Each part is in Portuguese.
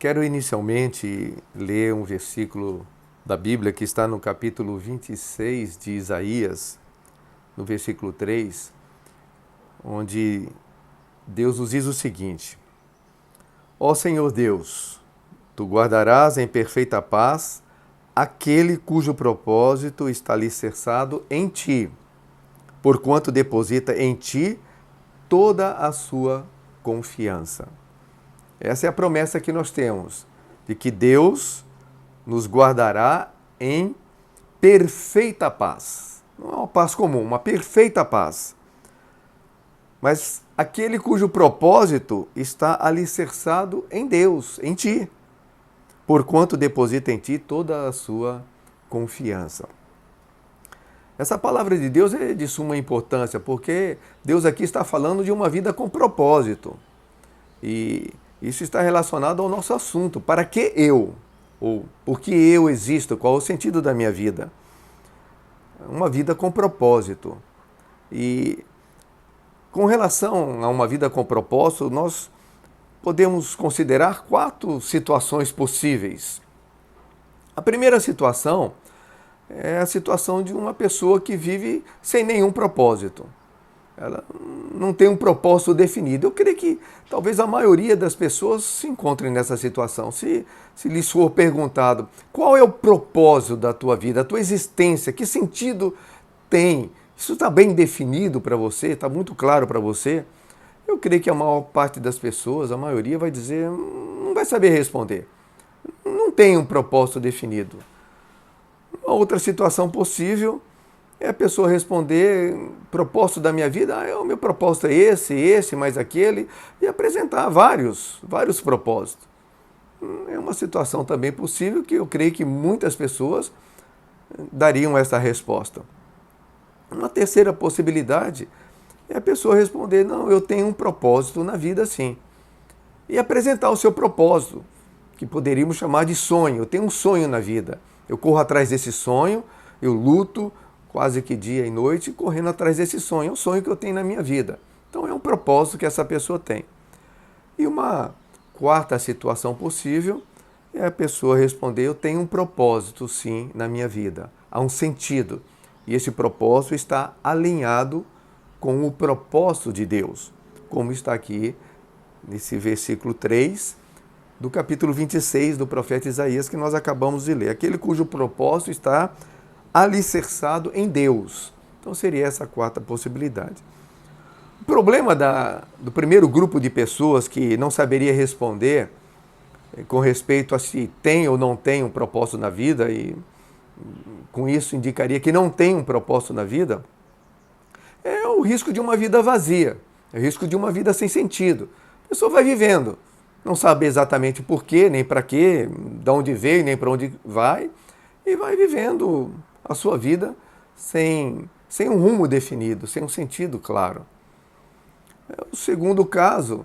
quero inicialmente ler um versículo da Bíblia que está no capítulo 26 de Isaías, no versículo 3, onde Deus nos diz o seguinte: Ó Senhor Deus, Tu guardarás em perfeita paz aquele cujo propósito está alicerçado em Ti, porquanto deposita em Ti toda a sua confiança. Essa é a promessa que nós temos, de que Deus nos guardará em perfeita paz. Não é uma paz comum, uma perfeita paz. Mas aquele cujo propósito está alicerçado em Deus, em Ti, porquanto deposita em Ti toda a sua confiança. Essa palavra de Deus é de suma importância, porque Deus aqui está falando de uma vida com propósito. E isso está relacionado ao nosso assunto. Para que eu? Ou por que eu existo? Qual é o sentido da minha vida? Uma vida com propósito. E com relação a uma vida com propósito, nós podemos considerar 4 situações possíveis. A primeira situação é a situação de uma pessoa que vive sem nenhum propósito. Ela não tem um propósito definido. Eu creio que talvez a maioria das pessoas se encontrem nessa situação. Se lhes for perguntado qual é o propósito da tua vida, a tua existência, que sentido tem, isso está bem definido para você, está muito claro para você, eu creio que a maior parte das pessoas, a maioria, vai dizer, não vai saber responder. Não tem um propósito definido. Uma outra situação possível é a pessoa responder, propósito da minha vida, o meu propósito é esse, mais aquele, e apresentar vários propósitos. É uma situação também possível que eu creio que muitas pessoas dariam essa resposta. Uma terceira possibilidade é a pessoa responder, não, eu tenho um propósito na vida sim. E apresentar o seu propósito, que poderíamos chamar de sonho. Eu tenho um sonho na vida. Eu corro atrás desse sonho, eu luto quase que dia e noite correndo atrás desse sonho. É um sonho que eu tenho na minha vida. Então é um propósito que essa pessoa tem. E uma quarta situação possível é a pessoa responder, eu tenho um propósito sim na minha vida. Há um sentido. E esse propósito está alinhado com o propósito de Deus, como está aqui nesse versículo 3 do capítulo 26 do profeta Isaías que nós acabamos de ler. Aquele cujo propósito está alicerçado em Deus. Então seria essa a quarta possibilidade. O problema do primeiro grupo de pessoas que não saberia responder com respeito a se tem ou não tem um propósito na vida, e com isso indicaria que não tem um propósito na vida, é o risco de uma vida vazia, é o risco de uma vida sem sentido. A pessoa vai vivendo, não sabe exatamente por quê, nem para quê, de onde veio, nem para onde vai, e vai vivendo a sua vida sem um rumo definido, sem um sentido claro. O segundo caso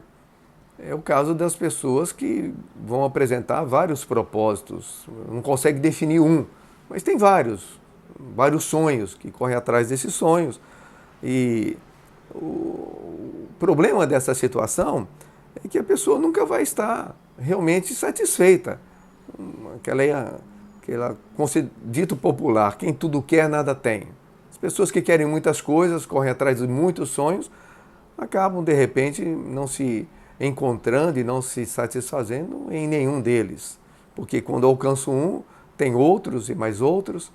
é o caso das pessoas que vão apresentar vários propósitos, não consegue definir um, mas tem vários sonhos, que correm atrás desses sonhos. E o problema dessa situação é que a pessoa nunca vai estar realmente satisfeita. Aquela dito popular, quem tudo quer, nada tem. As pessoas que querem muitas coisas, correm atrás de muitos sonhos, acabam, de repente, não se encontrando e não se satisfazendo em nenhum deles. Porque quando alcançam um, tem outros e mais outros.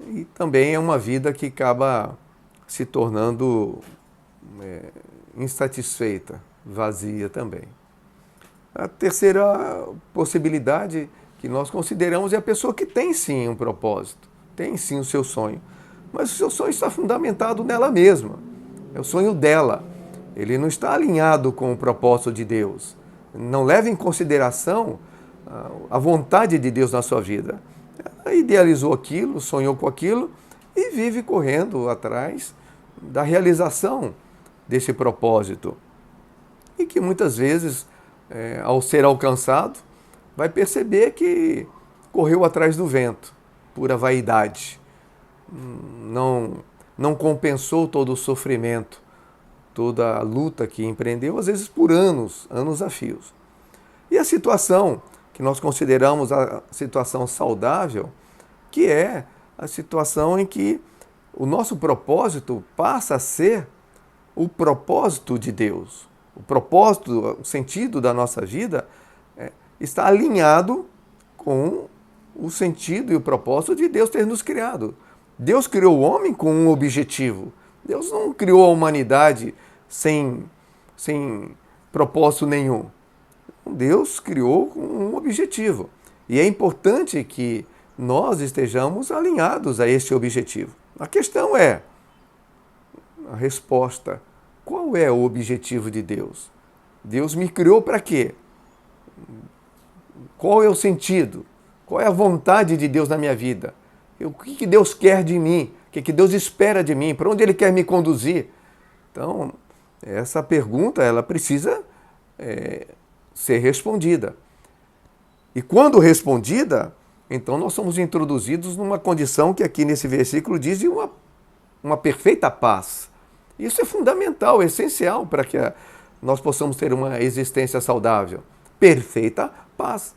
E também é uma vida que acaba se tornando insatisfeita, vazia também. A terceira possibilidade que nós consideramos é a pessoa que tem sim um propósito, tem sim o seu sonho, mas o seu sonho está fundamentado nela mesma, é o sonho dela, ele não está alinhado com o propósito de Deus, não leva em consideração a vontade de Deus na sua vida. Ela idealizou aquilo, sonhou com aquilo e vive correndo atrás da realização desse propósito. E que muitas vezes, ao ser alcançado, vai perceber que correu atrás do vento, pura vaidade. Não compensou todo o sofrimento, toda a luta que empreendeu, às vezes por anos a fios. E a situação que nós consideramos a situação saudável, que é a situação em que o nosso propósito passa a ser o propósito de Deus. O propósito, o sentido da nossa vida está alinhado com o sentido e o propósito de Deus ter nos criado. Deus criou o homem com um objetivo. Deus não criou a humanidade sem propósito nenhum. Deus criou com um objetivo. E é importante que nós estejamos alinhados a esse objetivo. A questão é, a resposta, qual é o objetivo de Deus? Deus me criou para quê? Qual é o sentido? Qual é a vontade de Deus na minha vida? O que Deus quer de mim? O que Deus espera de mim? Para onde Ele quer me conduzir? Então, essa pergunta ela precisa ser respondida. E quando respondida, então nós somos introduzidos numa condição que aqui nesse versículo diz de uma perfeita paz. Isso é fundamental, é essencial para que nós possamos ter uma existência saudável. Perfeita paz.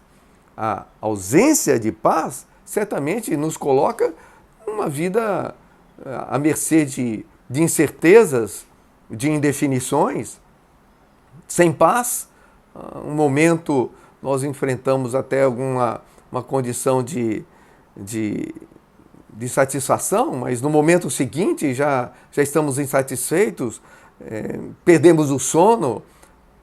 A ausência de paz certamente nos coloca numa vida à mercê de incertezas, de indefinições, sem paz. Um momento nós enfrentamos até uma condição de satisfação, mas no momento seguinte já estamos insatisfeitos, perdemos o sono,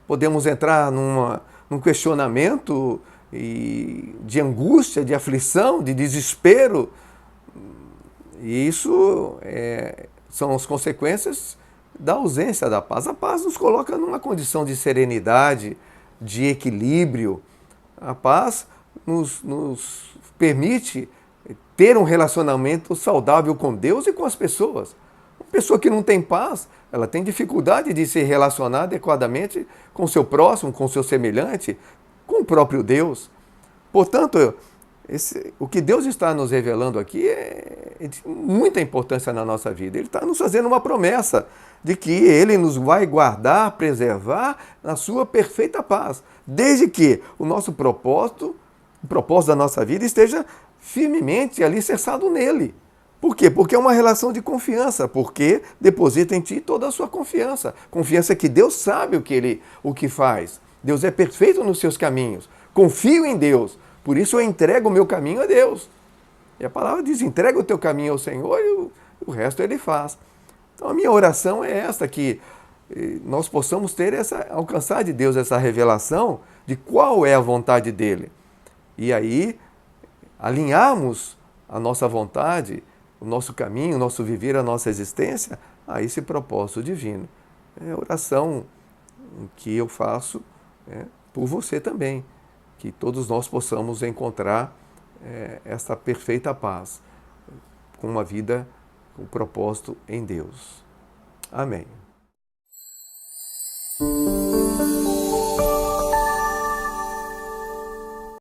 podemos entrar num questionamento de angústia, de aflição, de desespero. E isso são as consequências da ausência da paz. A paz nos coloca numa condição de serenidade, de equilíbrio. A paz nos permite ter um relacionamento saudável com Deus e com as pessoas. Uma pessoa que não tem paz, ela tem dificuldade de se relacionar adequadamente com o seu próximo, com o seu semelhante, com o próprio Deus. Portanto, o que Deus está nos revelando aqui é de muita importância na nossa vida. Ele está nos fazendo uma promessa de que Ele nos vai guardar, preservar na sua perfeita paz, desde que o nosso propósito, o propósito da nossa vida esteja firmemente alicerçado nele. Por quê? Porque é uma relação de confiança, porque deposita em ti toda a sua confiança. Confiança que Deus sabe o que faz. Deus é perfeito nos seus caminhos. Confio em Deus, por isso eu entrego o meu caminho a Deus. E a palavra diz, entrega o teu caminho ao Senhor e o resto Ele faz. Então a minha oração é esta, que nós possamos alcançar de Deus essa revelação de qual é a vontade dEle. E aí alinharmos a nossa vontade, o nosso caminho, o nosso viver, a nossa existência a esse propósito divino. É a oração que eu faço por você também, que todos nós possamos encontrar essa perfeita paz com uma vida com propósito em Deus. Amém.